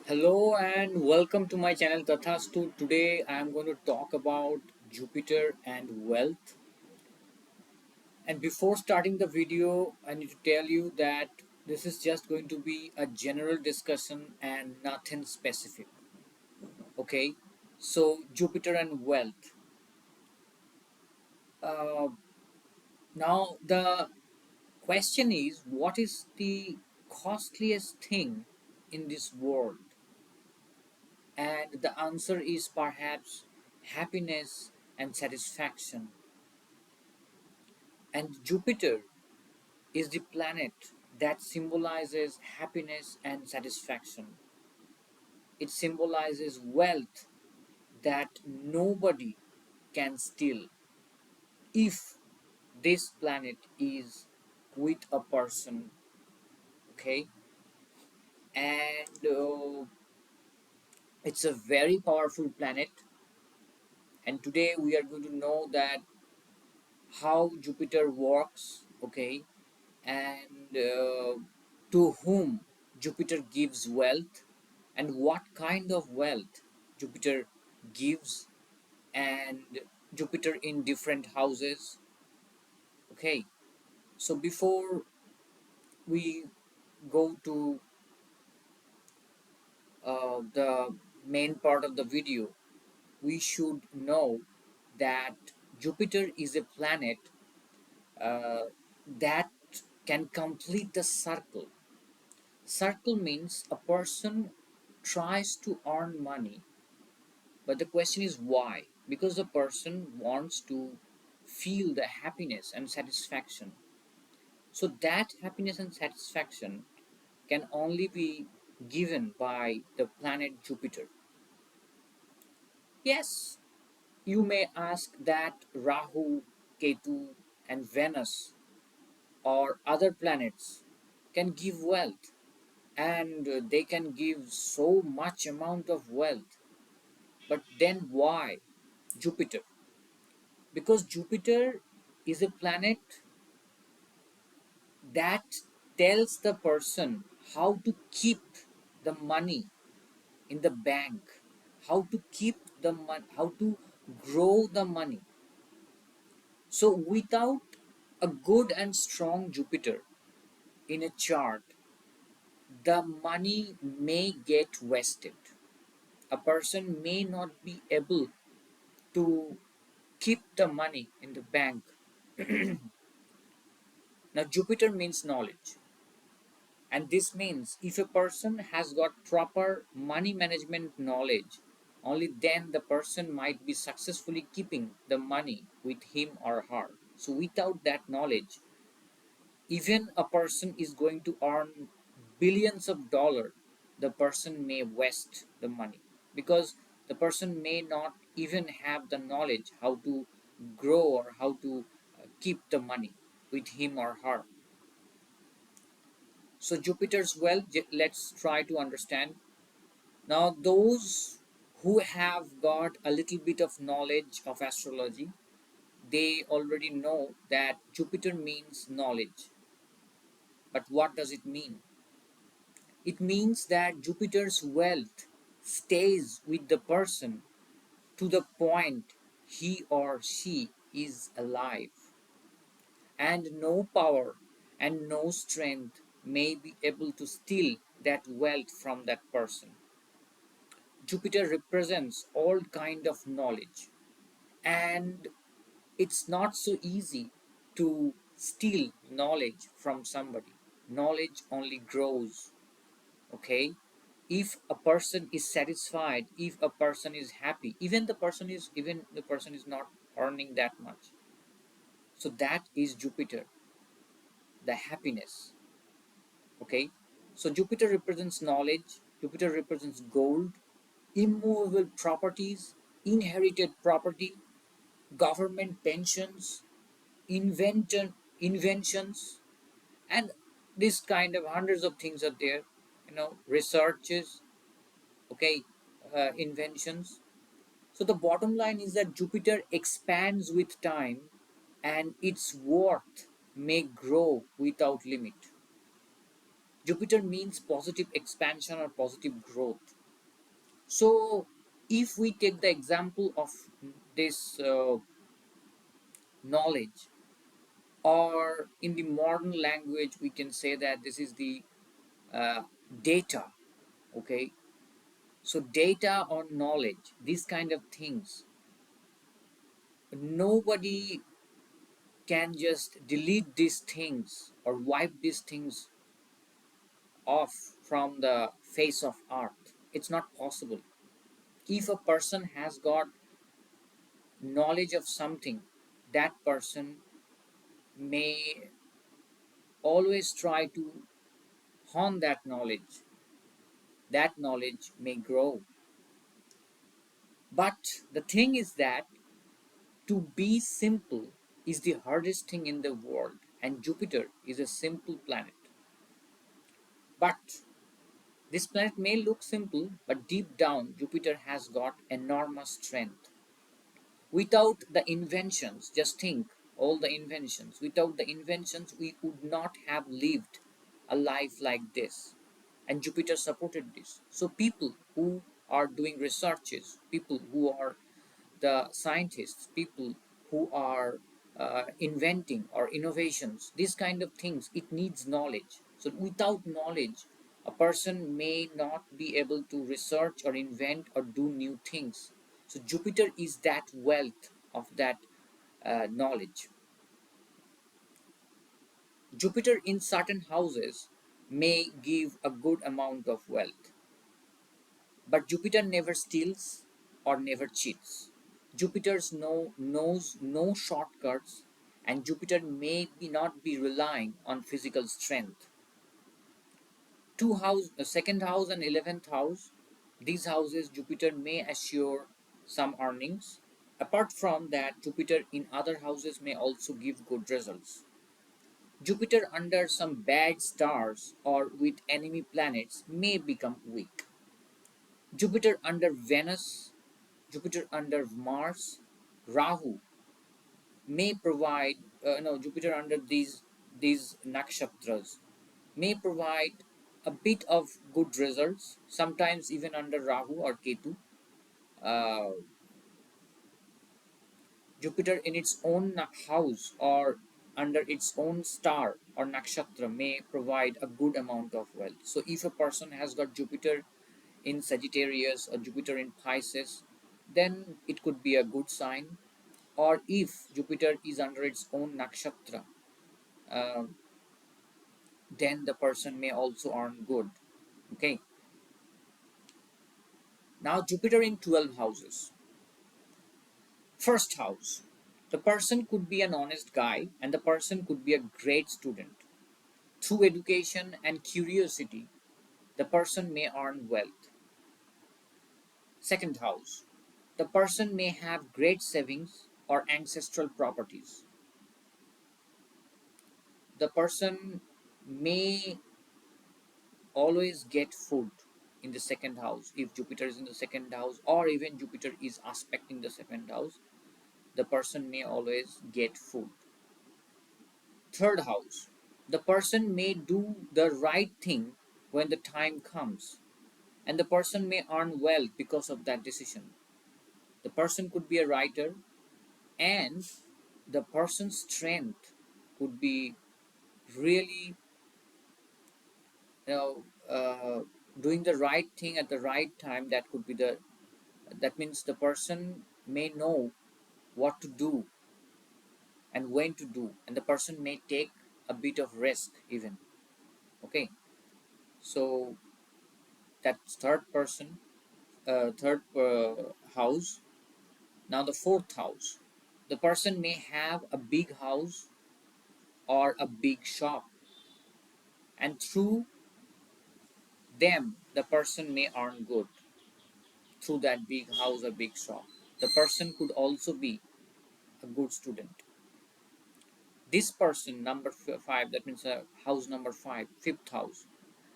Hello and welcome to my channel Tathastu. Today I am going to talk about Jupiter and wealth. And before starting the video, I need to tell you that this is just going to be a general discussion and nothing specific. Okay, so Jupiter and wealth. Uh, Now the question is, what is the costliest thing in this world? And the answer is perhaps happiness and satisfaction. And Jupiter is the planet that symbolizes happiness and satisfaction. It symbolizes wealth that nobody can steal if this planet is with a person. Okay, and it's a very powerful planet. And today we are going to know that how Jupiter works. Okay, and to whom Jupiter gives wealth and what kind of wealth Jupiter gives, and Jupiter in different houses. Okay, so before we go to the main part of the video, we should know that Jupiter is a planet uh, that can complete the circle. Circle means a person tries to earn money, but the question is why? Because the person wants to feel the happiness and satisfaction. So that happiness and satisfaction can only be given by the planet Jupiter. Yes, you may ask that Rahu, Ketu, and Venus or other planets can give wealth, and they can give so much amount of wealth. But then why Jupiter? Because Jupiter is a planet that tells the person how to keep the money in the bank, how to keep the money, how to grow the money. So without a good and strong Jupiter in a chart, the money may get wasted. A person may not be able to keep the money in the bank. Now Jupiter means knowledge. And this means if a person has got proper money management knowledge, only then the person might be successfully keeping the money with him or her. So without that knowledge, even a person is going to earn billions of dollars, the person may waste the money because the person may not even have the knowledge how to grow or how to keep the money with him or her. So Jupiter's wealth, let's try to understand. Now, those who have got a little bit of knowledge of astrology, they already know that Jupiter means knowledge. But what does it mean? It means that Jupiter's wealth stays with the person to the point he or she is alive, and no power and no strength may be able to steal that wealth from that person. Jupiter represents all kind of knowledge, and it's not so easy to steal knowledge from somebody. Knowledge only grows. Okay, if a person is satisfied, if a person is happy, even the person is not earning that much, so that is Jupiter, the happiness. Okay, so Jupiter represents knowledge, Jupiter represents gold, immovable properties, inherited property, government pensions, inventions, and this kind of hundreds of things are there. Researches. Okay, inventions. So the bottom line is that Jupiter expands with time, and its worth may grow without limit. Jupiter means positive expansion or positive growth. So if we take the example of this knowledge, or in the modern language we can say that this is the uh, data. Okay, so data or knowledge, these kind of things, nobody can just delete these things or wipe these things off from the face of earth. It's not possible. If a person has got knowledge of something, that person may always try to hone that knowledge. That knowledge may grow. But the thing is that to be simple is the hardest thing in the world, and Jupiter is a simple planet. But this planet may look simple, but deep down, Jupiter has got enormous strength. Without the inventions, just think all the inventions, without the inventions, we would not have lived a life like this. And Jupiter supported this. So, people who are doing researches, people who are the scientists, people who are inventing or innovations, these kind of things, it needs knowledge. So without knowledge, a person may not be able to research or invent or do new things. So Jupiter is that wealth of that knowledge. Jupiter in certain houses may give a good amount of wealth, but Jupiter never steals or never cheats. Jupiter's knows no shortcuts, and Jupiter may not be relying on physical strength. Second house and 11th house, these houses Jupiter may assure some earnings. Apart from that, Jupiter in other houses may also give good results. Jupiter under some bad stars or with enemy planets may become weak. Jupiter under Venus, Jupiter under Mars, Rahu may provide no Jupiter under these nakshatras may provide a bit of good results. Sometimes even under Rahu or Ketu, uh, Jupiter in its own house or under its own star or nakshatra may provide a good amount of wealth. So if a person has got Jupiter in Sagittarius or Jupiter in Pisces, then it could be a good sign. Or if Jupiter is under its own nakshatra, uh, then the person may also earn good. Okay, now Jupiter in 12 houses. First house, the person could be an honest guy and the person could be a great student. Through education and curiosity, the person may earn wealth. Second house, the person may have great savings or ancestral properties. The person may always get food in the second house. If Jupiter is in the second house or even Jupiter is aspecting the second house, the person may always get food. Third house, the person may do the right thing when the time comes, and the person may earn wealth because of that decision. The person could be a writer, and the person's strength could be really, you know, doing the right thing at the right time. That could be the that means the person may know what to do and when to do, and the person may take a bit of risk even. Okay, so that's third house. Now the fourth house, the person may have a big house or a big shop, and through them the person may earn good through that big house or big shop. The person could also be a good student. This person, number five, that means house number five, fifth house.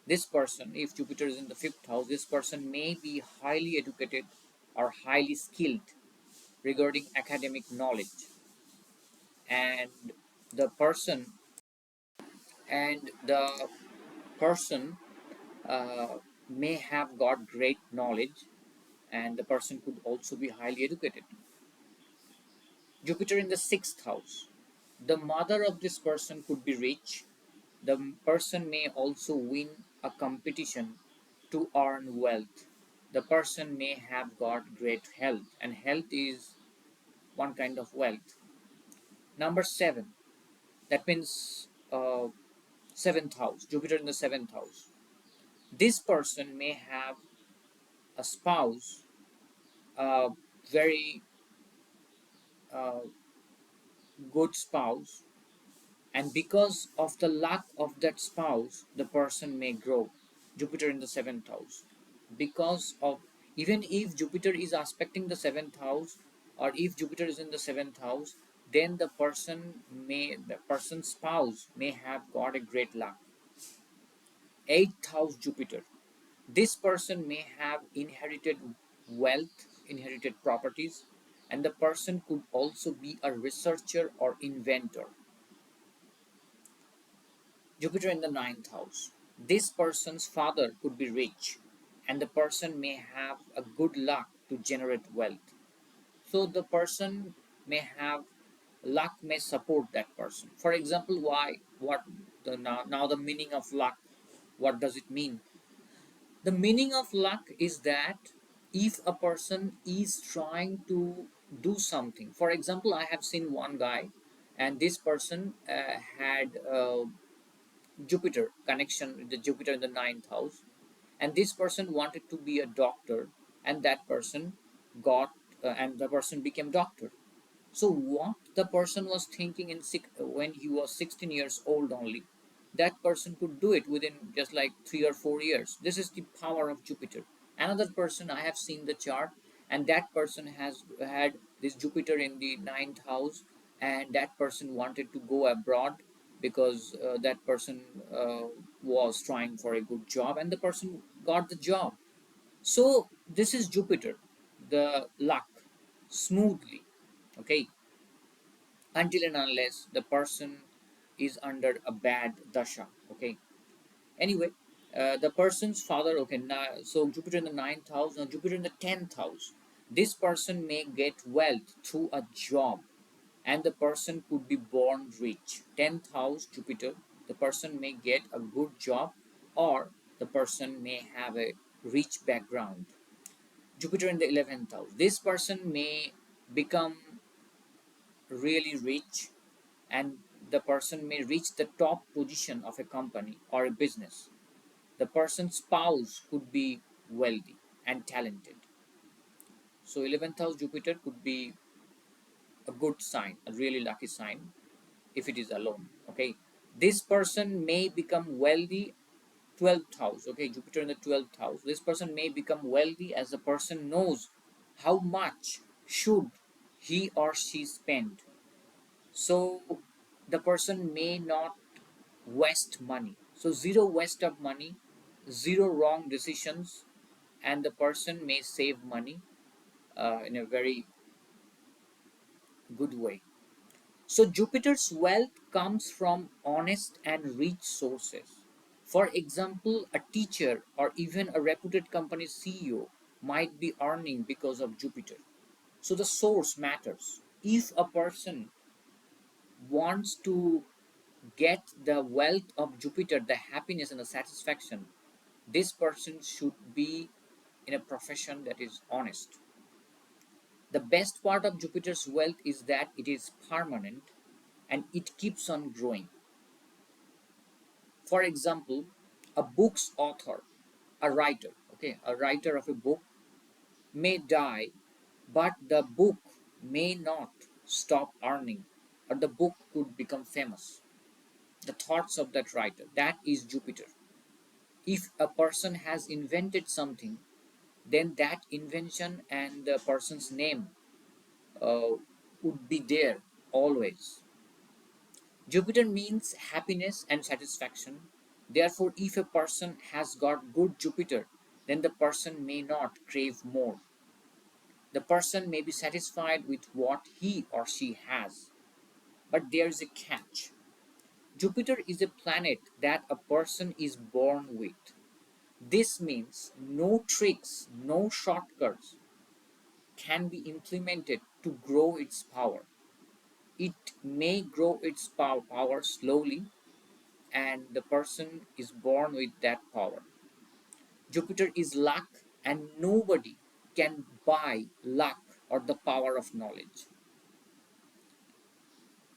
This person, if Jupiter is in the fifth house, this person may be highly educated or highly skilled regarding academic knowledge, and the person the person may have got great knowledge, and the person could also be highly educated. Jupiter in the sixth house. The mother of this person could be rich. The person may also win a competition to earn wealth. The person may have got great health, and health is one kind of wealth. Number seven, that means seventh house, Jupiter in the seventh house. This person may have a spouse, a very uh, good spouse, and because of the luck of that spouse the person may grow. Jupiter in the seventh house, because of, even if Jupiter is aspecting the seventh house, or if Jupiter is in the seventh house, then the person's spouse may have got a great luck. Eighth house Jupiter, this person may have inherited wealth, inherited properties, and the person could also be a researcher or inventor. Jupiter in the ninth house. This person's father could be rich, and the person may have a good luck to generate wealth. So the person may have luck may support that person. For example, why what the now the meaning of luck? What does it mean? The meaning of luck is that if a person is trying to do something. For example, I have seen one guy, and this person had Jupiter connection, the Jupiter in the ninth house, and this person wanted to be a doctor, and that person got and the person became doctor. So what the person was thinking when he was 16 years old only, that person could do it within just like 3 or 4 years. This is the power of Jupiter. Another person I have seen the chart, and that person has had this Jupiter in the ninth house, and that person wanted to go abroad because that person was trying for a good job, and the person got the job. So this is Jupiter, the luck, smoothly. Okay, until and unless the person is under a bad dasha. Okay, anyway, the person's father, okay, now so Jupiter in the ninth house. Now Jupiter in the 10th house, this person may get wealth through a job, and the person could be born rich. 10th house Jupiter, the person may get a good job, or the person may have a rich background. Jupiter in the 11th house, this person may become really rich, and the person may reach the top position of a company or a business. The person's spouse could be wealthy and talented. So 11th house Jupiter could be a good sign, a really lucky sign if it is alone. Okay, this person may become wealthy. 12th house, okay, Jupiter in the 12th house. This person may become wealthy as the person knows how much should he or she spend. So the person may not waste money. So zero waste of money, zero wrong decisions, and the person may save money in a very good way. So Jupiter's wealth comes from honest and rich sources. For example, a teacher or even a reputed company CEO might be earning because of Jupiter. So the source matters. If a person wants to get the wealth of Jupiter, the happiness and the satisfaction, this person should be in a profession that is honest. The best part of Jupiter's wealth is that it is permanent and it keeps on growing. For example, a book's author, a writer, okay, a writer of a book may die, but the book may not stop earning, or the book could become famous. The thoughts of that writer, that is Jupiter. If a person has invented something, then that invention and the person's name uh, would be there always. Jupiter means happiness and satisfaction. Therefore, if a person has got good Jupiter, then the person may not crave more. The person may be satisfied with what he or she has. But there is a catch. Jupiter is a planet that a person is born with. This means no tricks, no shortcuts, can be implemented to grow its power. It may grow its power slowly, and the person is born with that power. Jupiter is luck, and nobody can buy luck or the power of knowledge.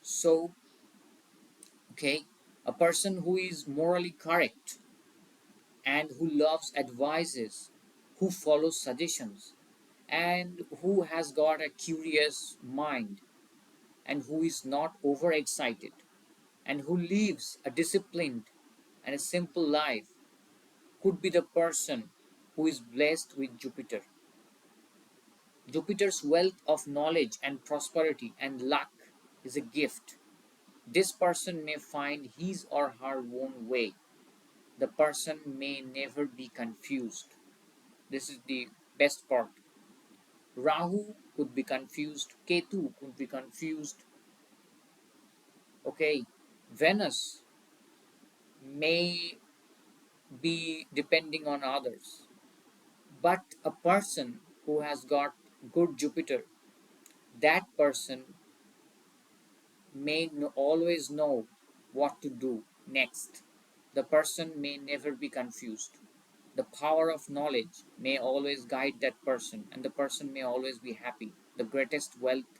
So, okay, a person who is morally correct and who loves advices, who follows suggestions, and who has got a curious mind, and who is not overexcited, and who lives a disciplined and a simple life, could be the person who is blessed with Jupiter. Jupiter's wealth of knowledge and prosperity and luck is a gift. This person may find his or her own way. The person may never be confused. This is the best part. Rahu could be confused, Ketu could be confused, okay? Venus may be depending on others. But a person who has got good Jupiter, that person may always know what to do next. The person may never be confused. The power of knowledge may always guide that person, and the person may always be happy. The greatest wealth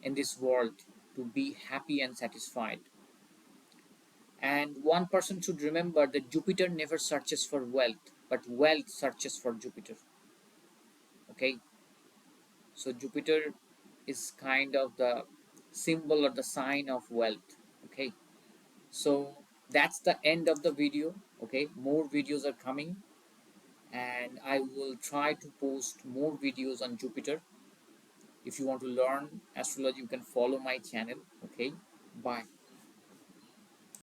in this world, to be happy and satisfied. And one person should remember that Jupiter never searches for wealth, but wealth searches for Jupiter. Okay, so Jupiter is kind of the symbol or the sign of wealth. Okay, so that's the end of the video. Okay, more videos are coming, and I will try to post more videos on Jupiter. If you want to learn astrology, you can follow my channel. Okay, bye.